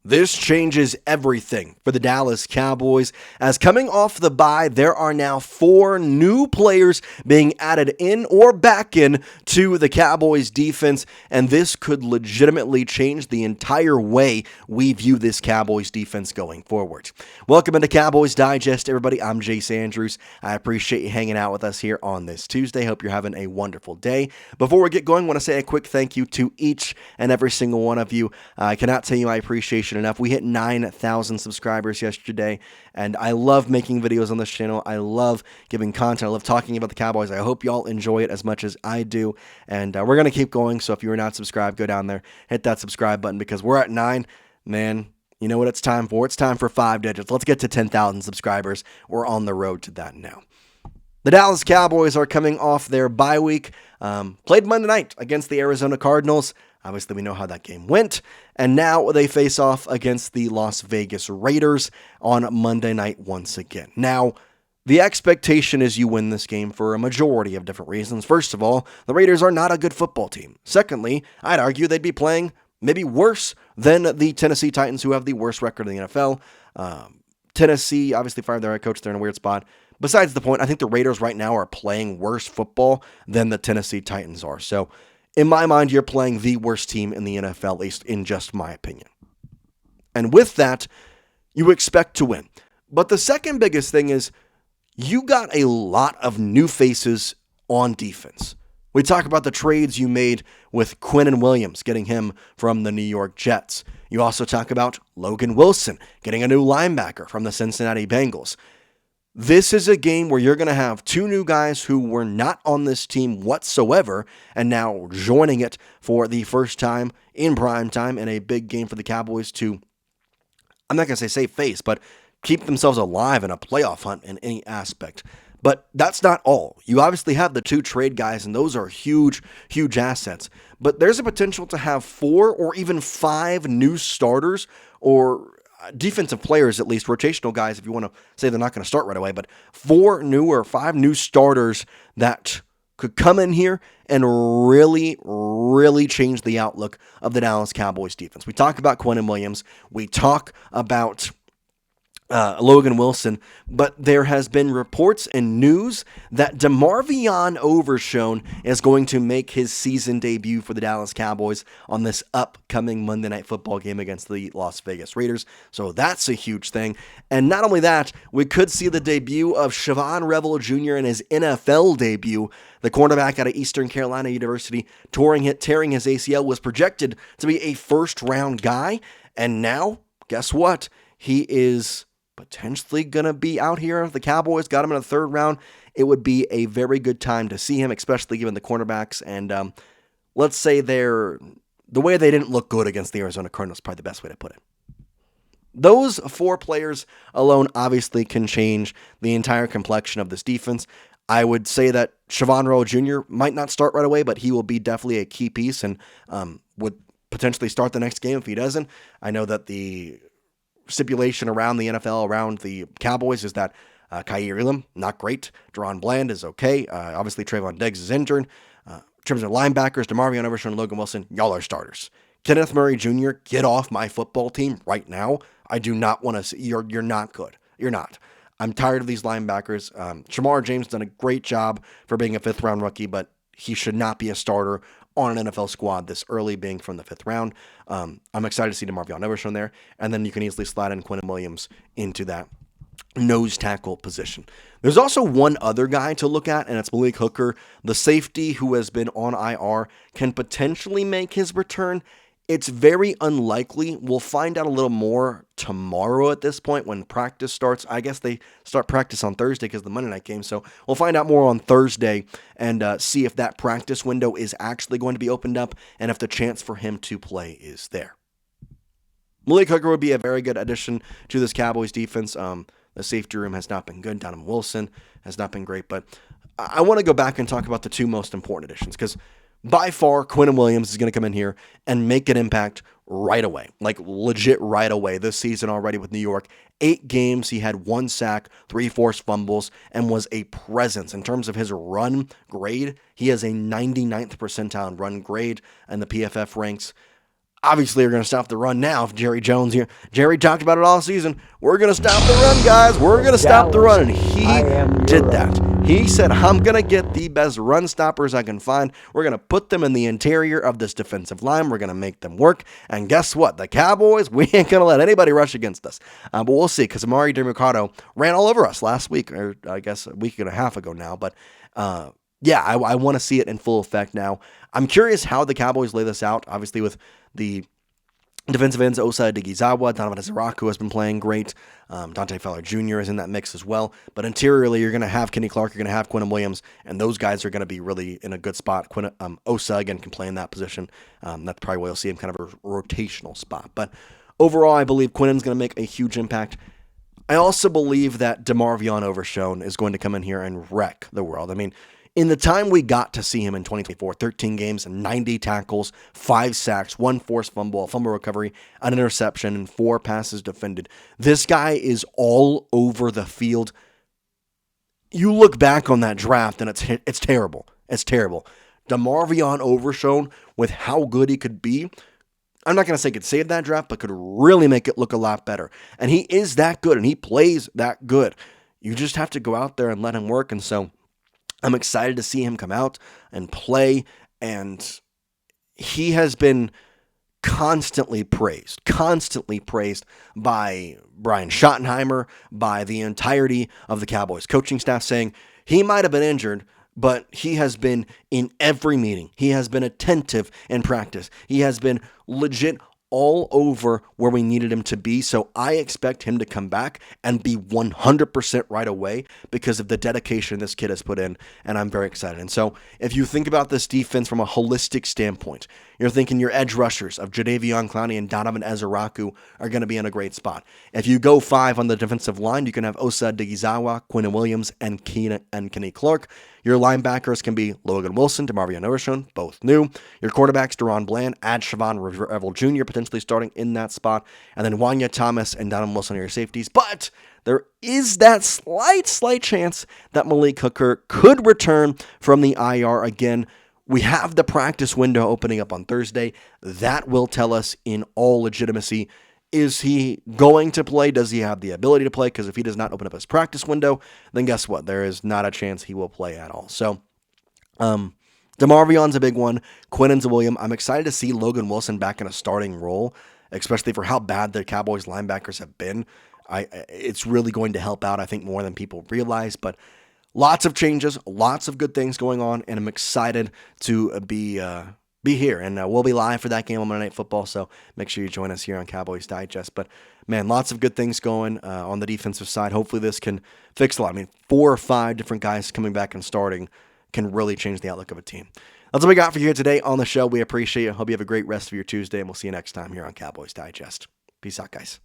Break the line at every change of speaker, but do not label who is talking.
This changes everything for the Dallas Cowboys, as coming off the bye, there are now 4 new players being added in or back in to the Cowboys defense, and this could legitimately change the entire way we view this Cowboys defense going forward. Welcome into Cowboys Digest, everybody. I'm Jace Andrews. I appreciate you hanging out with us here on this Tuesday. Hope you're having a wonderful day. Before we get going, I want to say a quick thank you to each and every single one of you. I cannot tell you my appreciation enough. We hit 9,000 subscribers yesterday, and I love making videos on this channel. I love giving content. I love talking about the Cowboys. I hope y'all enjoy it as much as I do, and we're going to keep going. So if you are not subscribed, go down there, hit that subscribe button, because we're at 9. Man, you know what it's time for? It's time for 5 digits. Let's get to 10,000 subscribers. We're on the road to that now. The Dallas Cowboys are coming off their bye week. Played Monday night against the Arizona Cardinals. Obviously, we know how that game went. And now they face off against the Las Vegas Raiders on Monday night once again. Now, the expectation is you win this game for a majority of different reasons. First of all, the Raiders are not a good football team. Secondly, I'd argue they'd be playing maybe worse than the Tennessee Titans, who have the worst record in the NFL. Tennessee obviously fired their head coach. They're in a weird spot. Besides the point, I think the Raiders right now are playing worse football than the Tennessee Titans are. So, in my mind, you're playing the worst team in the NFL, at least in just my opinion. And with that, you expect to win. But the second biggest thing is you got a lot of new faces on defense. We talk about the trades you made with Quinnen Williams, getting him from the New York Jets. You also talk about Logan Wilson, getting a new linebacker from the Cincinnati Bengals. This is a game where you're going to have 2 new guys who were not on this team whatsoever and now joining it for the first time in prime time in a big game for the Cowboys to, I'm not going to say save face, but keep themselves alive in a playoff hunt in any aspect. But that's not all. You obviously have the 2 trade guys, and those are huge, huge assets. But there's a potential to have 4 or even 5 new starters or defensive players, at least rotational guys, if you want to say they're not going to start right away, but 4 new or 5 new starters that could come in here and really, really change the outlook of the Dallas Cowboys defense. We talk about Quinnen Williams. We talk about Logan Wilson, but there has been reports and news that Demarvion Overshown is going to make his season debut for the Dallas Cowboys on this upcoming Monday Night Football game against the Las Vegas Raiders. So that's a huge thing. And not only that, we could see the debut of Shavon Revel Jr. in his NFL debut. The cornerback out of Eastern Carolina University, tearing his ACL, was projected to be a first-round guy. And now, guess what? He is potentially going to be out here. The Cowboys got him in the 3rd round. It would be a very good time to see him, especially given the cornerbacks. And let's say the way they didn't look good against the Arizona Cardinals is probably the best way to put it. Those 4 players alone obviously can change the entire complexion of this defense. I would say that Shavon Revel Jr. might not start right away, but he will be definitely a key piece and would potentially start the next game if he doesn't. I know that the stipulation around the NFL, around the Cowboys, is that CeeDee Lamb, not great. Deron Bland is okay. Obviously, Trevon Diggs is injured. In terms of linebackers, Demarvion Overshown and Logan Wilson, y'all are starters. Kenneth Murray Jr., get off my football team right now. I do not want to see, you're not good. You're not. I'm tired of these linebackers. Shamar James done a great job for being a 5th-round rookie, but he should not be a starter on an NFL squad this early, being from the 5th round. I'm excited to see Demarvion Overshown there, and then you can easily slide in Quinnen Williams into that nose tackle position. There's also one other guy to look at, and it's Malik Hooker, the safety who has been on IR, can potentially make his return. It's very unlikely. We'll find out a little more tomorrow at this point when practice starts. I guess they start practice on Thursday because of the Monday night game. So we'll find out more on Thursday and see if that practice window is actually going to be opened up and if the chance for him to play is there. Malik Hooker would be a very good addition to this Cowboys defense. The safety room has not been good. Donovan Wilson has not been great. But I want to go back and talk about the 2 most important additions, because by far, Quinnen Williams is going to come in here and make an impact right away, like legit right away this season already with New York. 8 games, he had 1 sack, 3 forced fumbles, and was a presence. In terms of his run grade, he has a 99th percentile run grade in the PFF ranks. obviously are going to stop the run now if Jerry Jones here. Jerry talked about it all season. We're going to stop the run, guys. We're going to stop the run. And he did that. He said, I'm going to get the best run stoppers I can find. We're going to put them in the interior of this defensive line. We're going to make them work. And guess what? The Cowboys, we ain't going to let anybody rush against us. But we'll see, because Amari DiMercato ran all over us last week, or I guess a week and a half ago now. But yeah, I want to see it in full effect now. I'm curious how the Cowboys lay this out, obviously with the defensive ends, Osa Odighizuwa, Donovan Ezeraku has been playing great. Dante Fowler Jr. is in that mix as well. But interiorly, you're going to have Kenny Clark, you're going to have Quinnen Williams, and those guys are going to be really in a good spot. Osa, again, can play in that position. That's probably why you'll see him kind of a rotational spot. But overall, I believe Quinnen's going to make a huge impact. I also believe that Demarvion Overshown is going to come in here and wreck the world. I mean, in the time we got to see him in 2024, 13 games, 90 tackles, 5 sacks, 1 forced fumble, a fumble recovery, an interception, and 4 passes defended. This guy is all over the field. You look back on that draft, and it's terrible. It's terrible. Demarvion Overshown, with how good he could be, I'm not going to say could save that draft, but could really make it look a lot better. And he is that good, and he plays that good. You just have to go out there and let him work, and so I'm excited to see him come out and play, and he has been constantly praised by Brian Schottenheimer, by the entirety of the Cowboys coaching staff, saying he might have been injured, but he has been in every meeting. He has been attentive in practice. He has been legit all over where we needed him to be. So I expect him to come back and be 100% right away because of the dedication this kid has put in, and I'm very excited. And so if you think about this defense from a holistic standpoint, you're thinking your edge rushers of Jadeveon Clowney and Donovan Ezeraku are going to be in a great spot. If you go 5 on the defensive line, you can have Osa Odighizuwa, Quinnen Williams, and Kenny Clark. Your linebackers can be Logan Wilson, Demarvion Overshown, both new. Your quarterbacks, Deron Bland, add Shavon, Revel Jr. potentially starting in that spot. And then Wanya Thomas and Donovan Wilson are your safeties. But there is that slight chance that Malik Hooker could return from the IR again. We have the practice window opening up on Thursday. That will tell us in all legitimacy, is he going to play? Does he have the ability to play? Because if he does not open up his practice window, then guess what? There is not a chance he will play at all. So, DeMarvion's a big one. Quinnen's a William. I'm excited to see Logan Wilson back in a starting role, especially for how bad the Cowboys linebackers have been. It's really going to help out, I think, more than people realize. But lots of changes, lots of good things going on, and I'm excited to be here. And we'll be live for that game on Monday Night Football, so make sure you join us here on Cowboys Digest. But, man, lots of good things going on the defensive side. Hopefully this can fix a lot. I mean, 4 or 5 different guys coming back and starting can really change the outlook of a team. That's what we got for you here today on the show. We appreciate you. Hope you have a great rest of your Tuesday, and we'll see you next time here on Cowboys Digest. Peace out, guys.